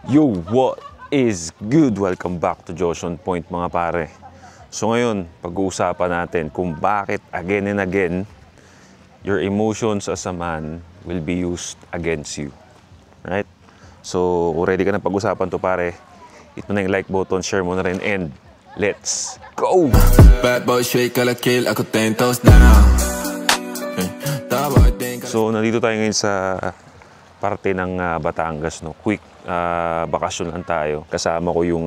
Yo, what is good? Welcome back to Josh on Point mga pare. So ngayon, pag-uusapan natin kung bakit again and again your emotions as a man will be used against you. Right? So, ready ka na pag-usapan to pare? Hit mo na yung like button, share mo na rin, and let's go! Bad boy straight kala kill, ako 10 toes down. So, nandito tayo ngayon sa parte ng Batangas, no? Quick bakasyon lang tayo. Kasama ko yung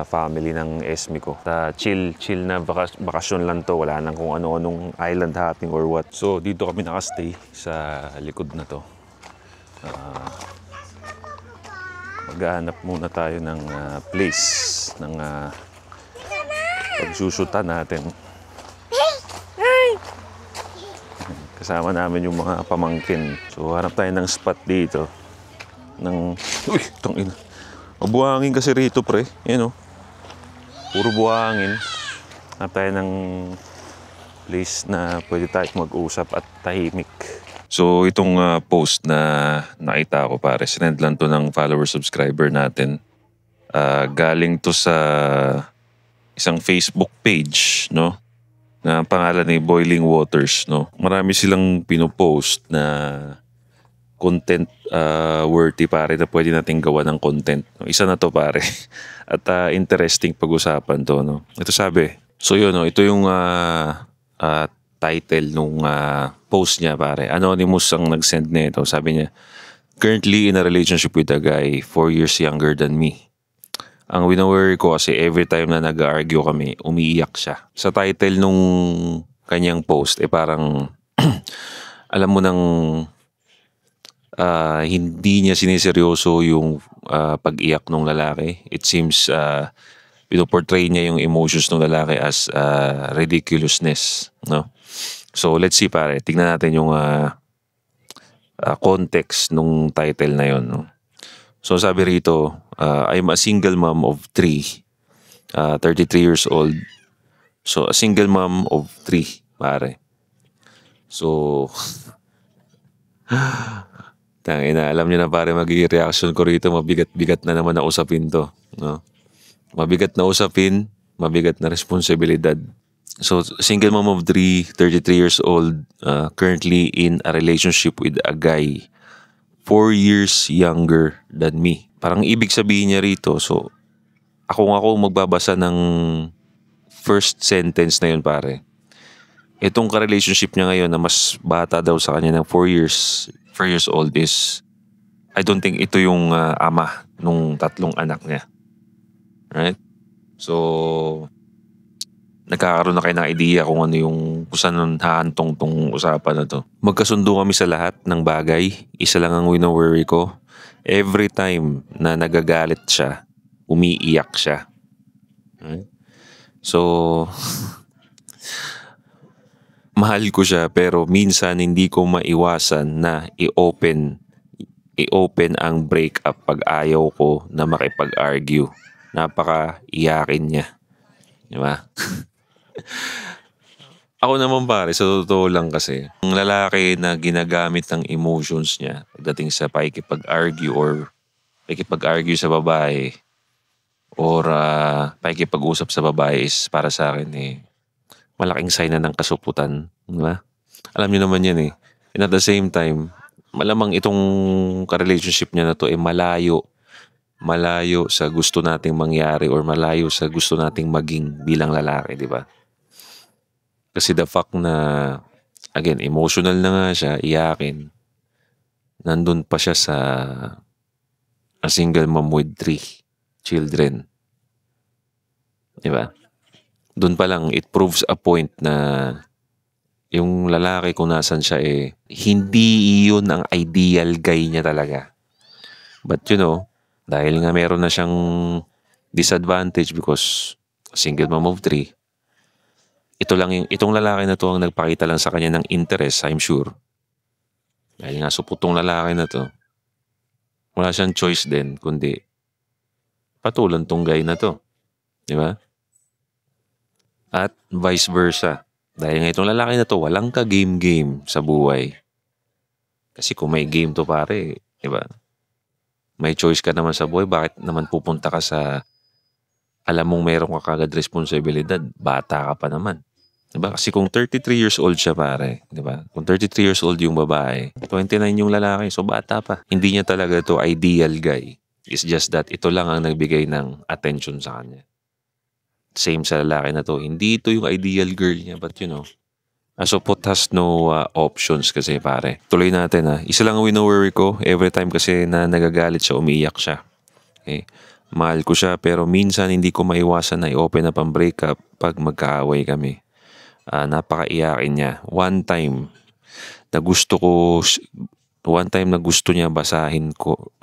family ng Esme ko. Chill na bakasyon lang to. Wala nang kung ano-anong island hopping or what. So, dito kami nakastay sa likod na to. Maghahanap muna tayo ng place ng pagsusutan natin. Kasama namin yung mga pamangkin. So, hanap tayo ng spot dito. Uy, tangina. Mabuhangin kasi rito, pre. Yan, oh. Puro buhangin. Hanap tayo ng place na pwede tayo mag-usap at tahimik. So, itong post na nakita ko, pare, sinend lang to ng follower-subscriber natin. Galing to sa isang Facebook page, no? Na pangalan ni Boiling Waters, no? Marami silang pinopost na content worthy, pare, na pwede nating gawa ng content. Isa na to, pare. At interesting pag-usapan to, no? Ito sabi. So yun, no? Ito yung title nung post niya, pare. Anonymous ang nag-send nito. Sabi niya, currently in a relationship with a guy 4 years younger than me. Ang wino-worry ko kasi every time na nag-argue kami, umiiyak siya. Sa title nung kanyang post, parang alam mo nang hindi niya siniseryoso yung pag-iyak ng lalaki. It seems pinoportray niya yung emotions ng lalaki as ridiculousness, no? So let's see, pare. Tingnan natin yung context nung title na yon, no? So sabi rito, I'm a single mom of 3, 33 years old. So a single mom of 3, pare. So, tangina, alam niyo na, pare, magiging reaction ko rito. Mabigat-bigat na naman na usapin to, no? Mabigat na usapin, mabigat na responsibilidad. So, single mom of 3, 33 years old, currently in a relationship with a guy 4 years younger than me. Parang ibig sabihin niya rito, so ako magbabasa ng first sentence na yun, pare. Itong ka-relationship niya ngayon na mas bata daw sa kanya ng 4 years old is, I don't think ito yung ama nung 3 anak niya. Right? So, nagkakaroon na kayo ng idea kung ano kung saan hahantong tong usapan na to. Magkasundo kami sa lahat ng bagay. Isa lang ang wino-worry ko. Every time na nagagalit siya, umiiyak siya. Right? So, mahal ko siya, pero minsan hindi ko maiwasan na i-open ang breakup pag ayaw ko na makipag-argue. Napaka-iyakin niya. Diba? Ako naman, pare, sa totoo lang kasi, ang lalaki na ginagamit ng emotions niya pagdating sa pakikipag-argue or pakikipag-argue sa babae or pakikipag-usap sa babae is para sa akin malaking sign na ng kasuputan. Diba? Alam niyo naman yan . And at the same time, malamang itong ka-relationship niya na to malayo sa gusto nating mangyari or malayo sa gusto nating maging bilang lalaki, di ba? Kasi the fact na, again, emotional na nga siya, iyakin, nandun pa siya sa a single mom with 3 children. Di ba? Doon pa lang, it proves a point na yung lalaki kung nasan siya hindi yun ang ideal guy niya talaga. But dahil nga meron na siyang disadvantage because single mom of 3, itong lalaki na to ang nagpakita lang sa kanya ng interest, I'm sure. Dahil nga suputong lalaki na to, wala siyang choice din kundi patulan tong guy na to. Di ba? At vice versa. Dahil nga itong lalaki na to, walang ka-game sa buhay. Kasi kung may game to, pare, di ba? May choice ka naman sa buhay, bakit naman pupunta ka sa alam mong meron ka kagad responsibilidad, bata ka pa naman. Diba? Kasi kung 33 years old siya pare, diba? Kung 33 years old yung babae, 29 yung lalaki, so bata pa. Hindi niya talaga to ideal guy. It's just that ito lang ang nagbigay ng attention sa kanya. Same sa lalaki na to. Hindi ito yung ideal girl niya, but Asopot has no options kasi pare. Tuloy natin. Isa lang ang wino-worry ko, every time kasi na nagagalit siya, umiiyak siya. Okay? Mahal ko siya pero minsan hindi ko maiwasan na i-open up ang breakup pag magkaaway kami. Napakaiyakin niya. One time na gusto niya basahin ko.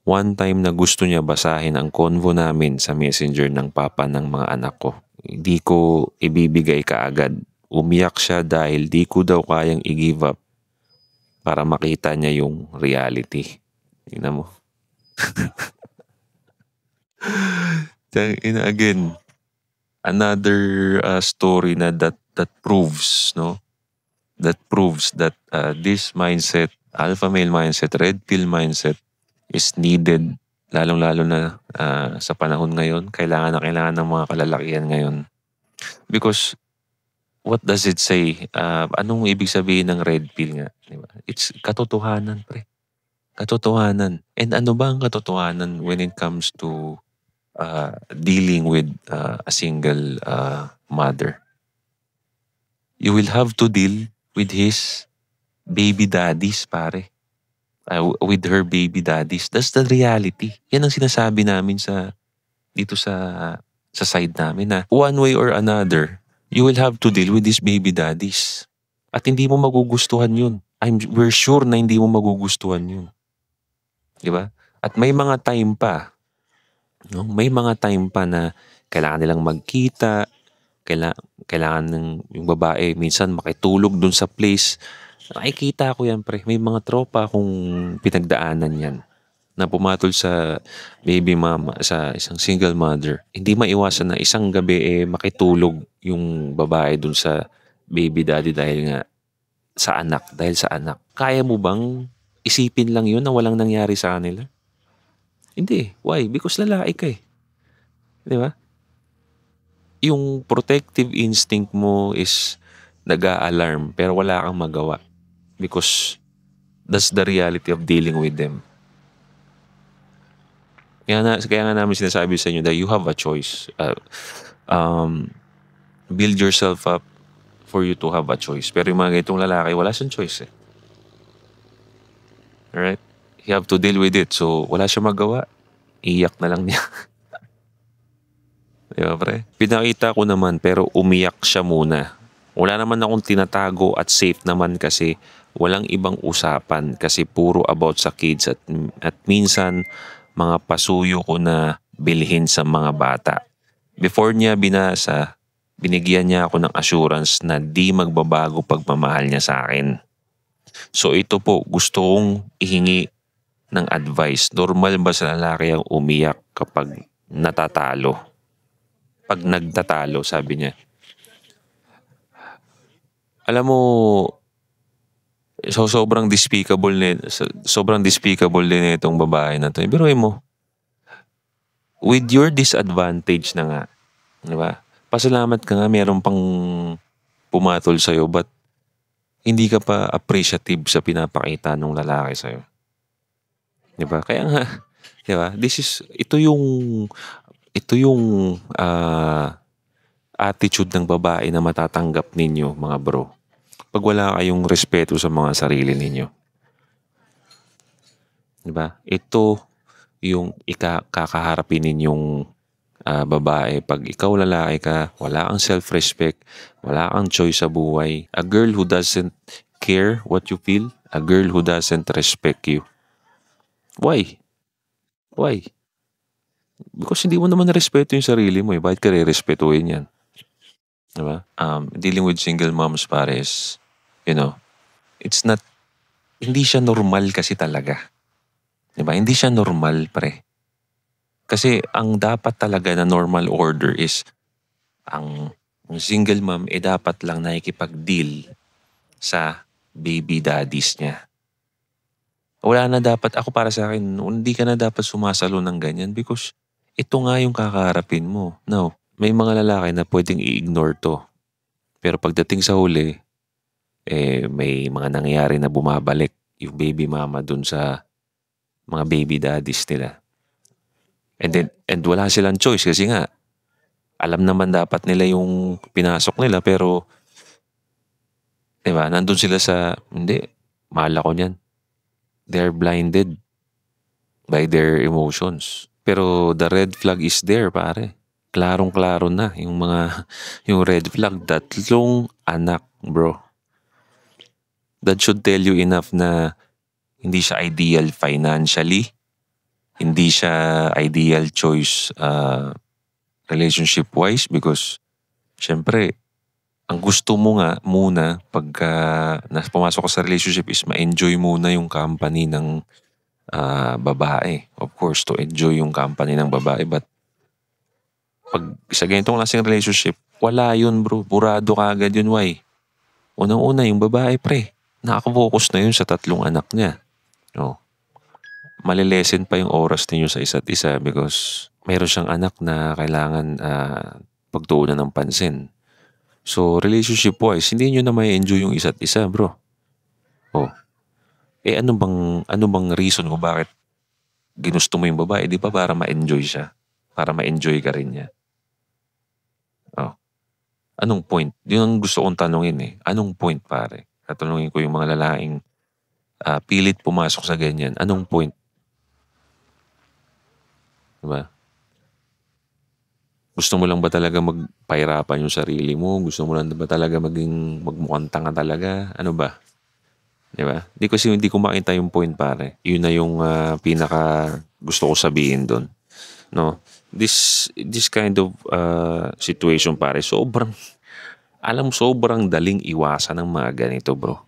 One time na gusto niya basahin ang convo namin sa messenger ng papa ng mga anak ko. Hindi ko ibibigay kaagad. Umiyak siya dahil di ko daw kayang i-give up para makita niya yung reality. Tingnan mo. Again, another story na that proves, no? That proves that this mindset, alpha male mindset, red pill mindset is needed lalong-lalo na sa panahon ngayon. Kailangan ng mga kalalakihan ngayon. Because what does it say? Anong ibig sabihin ng red pill nga? Diba? It's katotohanan, pre. Katotohanan. And ano ba ang katotohanan when it comes to dealing with a single mother? You will have to deal with his baby daddies, pare. With her baby daddies. That's the reality. Yan ang sinasabi namin dito sa side namin na one way or another, you will have to deal with these baby daddies. At hindi mo magugustuhan yun. We're sure na hindi mo magugustuhan yun. Diba? At may mga time pa, no? May mga time pa na kailangan nilang magkita, kailangan ng yung babae minsan makitulog dun sa place. Nakikita ko yan, pre. May mga tropa kung pinagdaanan yan na pumatol sa baby mama, sa isang single mother. Hindi maiwasan na isang gabi makitulog yung babae dun sa baby daddy dahil sa anak. Kaya mo bang isipin lang yun na walang nangyari sa kanila? Hindi. Why? Because lalaki ka eh. Di ba? Yung protective instinct mo is nag-a-alarm pero wala kang magawa. Because that's the reality of dealing with them. Kaya nga namin sinasabi sa inyo that you have a choice. Build yourself up for you to have a choice. Pero yung mga ganitong lalaki, wala siyang choice eh. Alright? You have to deal with it. So, wala siyang magawa. Iyak na lang niya. Diba, pre? Pinakita ko naman pero umiyak siya muna. Wala naman akong tinatago at safe naman kasi walang ibang usapan kasi puro about sa kids at minsan mga pasuyo ko na bilhin sa mga bata. Before niya binasa, binigyan niya ako ng assurance na di magbabago pagmamahal niya sa akin. So ito po, gusto kong ihingi ng advice. Normal ba sa lalaki ang umiyak kapag natatalo? Pag nagtatalo, sabi niya. Alam mo, sobrang despicable din itong babae na to. Biruin mo, with your disadvantage na nga, di ba? Pasalamat ka nga, meron pang pumatol sa'yo, but hindi ka pa appreciative sa pinapakita ng lalaki sa'yo. Di ba? Kaya nga, di ba? Ito yung attitude ng babae na matatanggap ninyo, mga bro. Pag wala kayong respeto sa mga sarili ninyo. Diba? Ito yung kakaharapin ninyong babae. Pag ikaw lalaki ka, wala kang self-respect, wala kang choice sa buhay. A girl who doesn't care what you feel, a girl who doesn't respect you. Why? Because hindi mo naman respeto yung sarili mo eh. Bakit ka re-respetuhin yan? Diba? Dealing with single moms pares, it's not, hindi siya normal kasi talaga. Diba? Hindi siya normal, pre. Kasi ang dapat talaga na normal order is ang single mom dapat lang nakikipag-deal sa baby daddies niya. Wala na dapat, ako para sa akin, hindi ka na dapat sumasalo ng ganyan because ito nga yung kakaharapin mo. Now, may mga lalaki na pwedeng i-ignore to. Pero pagdating sa huli, may mga nangyayari na bumabalik yung baby mama dun sa mga baby daddies nila. And wala silang choice kasi nga, alam naman dapat nila yung pinasok nila pero, diba, nandun sila sa, hindi, mahal ako niyan. They're blinded by their emotions. Pero the red flag is there, pare. Klarong-klaro na yung red flag. 3 anak, bro. That should tell you enough na hindi siya ideal financially. Hindi siya ideal choice relationship-wise because syempre, ang gusto mo nga muna pagka pumasok ka sa relationship is ma-enjoy muna yung company ng babae. Of course, to enjoy yung company ng babae. But pag sa ganitong klaseng relationship, wala yun, bro. Burado ka agad yun, why? Unang-una, yung babae, pre. Nakafocus na yun sa 3 anak niya. No? Malilesen pa yung oras ninyo sa isa't isa because mayroon siyang anak na kailangan pagtuunan ng pansin. So, relationship-wise, hindi nyo na may enjoy yung isa't isa, bro. Oh. Ano bang reason kung bakit ginusto mo yung babae? Di ba para ma-enjoy siya? Para ma-enjoy ka rin niya. Oh. Anong point? Yun ang gusto kong tanungin eh. Anong point, pare? Tatanungin ko yung mga lalaking pilit pumasok sa ganyan. Anong point? Diba? Gusto mo lang ba talaga magpahirapan yung sarili mo? Gusto mo lang ba talaga magmukhang tanga talaga? Ano ba? Diba? Hindi ko makita yung point, pare. Yun na yung pinaka gusto ko sabihin doon. No? This kind of situation, pare, sobrang daling iwasan ng mga ganito, bro.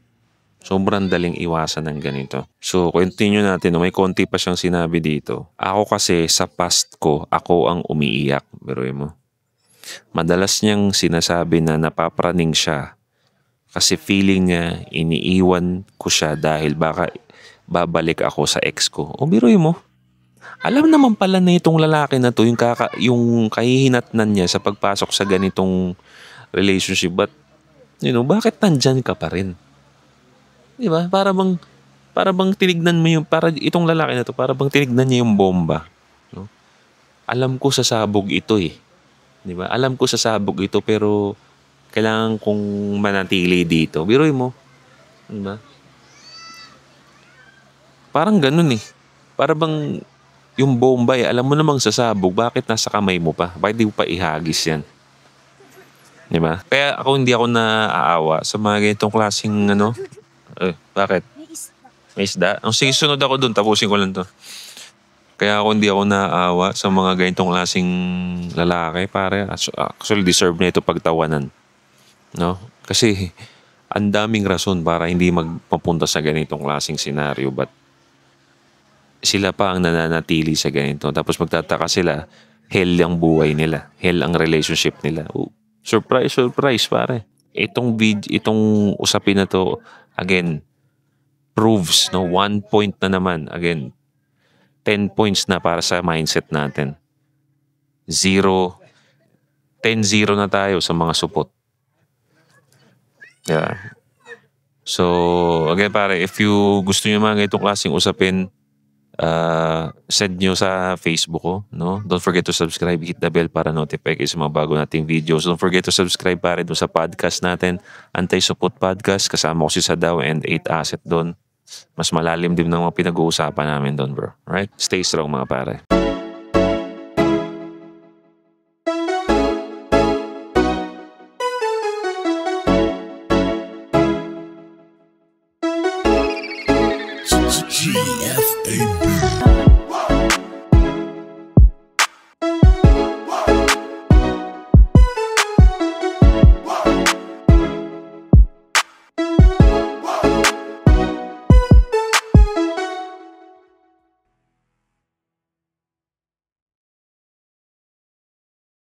Sobrang daling iwasan ng ganito. So, continue natin. No? May konti pa siyang sinabi dito. Ako kasi, sa past ko, ako ang umiiyak. Biruin mo. Madalas niyang sinasabi na napapraning siya kasi feeling niya iniiwan ko siya dahil baka babalik ako sa ex ko. O biruin mo. Alam naman pala na itong lalaki na to, yung kahihinatnan niya sa pagpasok sa ganitong relationship. But, bakit nandyan ka pa rin? Diba? Para bang tinignan mo itong lalaki na to, para bang tinignan niya yung bomba. No? Alam ko sasabog ito eh. Diba? Alam ko sasabog ito pero kailangan kong manatili dito. Biruin mo. Diba? Parang ganun eh. Para bang yung bomba eh, alam mo namang sasabog, bakit nasa kamay mo pa? Bakit di mo pa ihagis yan? Diba? Kaya hindi ako naaawa sa mga ganitong klaseng bakit? May isda? Sige, sunod ako dun. Tapusin ko lang to. Kaya hindi ako naaawa sa mga ganitong klaseng lalaki, pare. Actually, deserve na ito pagtawanan. No? Kasi, ang daming rason para hindi magpapunta sa ganitong klaseng senaryo. But, sila pa ang nananatili sa ganito. Tapos magtataka sila, hell ang buhay nila. Hell ang relationship nila. Surprise, surprise, pare. Itong usapin na to, again, proves, 1 point na naman. Again, 10 points na para sa mindset natin. 10-0 na tayo sa mga supot. Yeah. So, again, pare, if you gusto nyo mga itong klaseng usapin, send nyo sa Facebook ko, no? Don't forget to subscribe, hit the bell para notify kayo sa mga bago nating videos. Don't forget to subscribe pare doon sa podcast natin, Anti-Supot Podcast. Kasama ko si Sadaw and 8 Asset doon. Mas malalim din ng mga pinag-uusapan namin doon, bro. Right? Stay strong mga pare. GFAB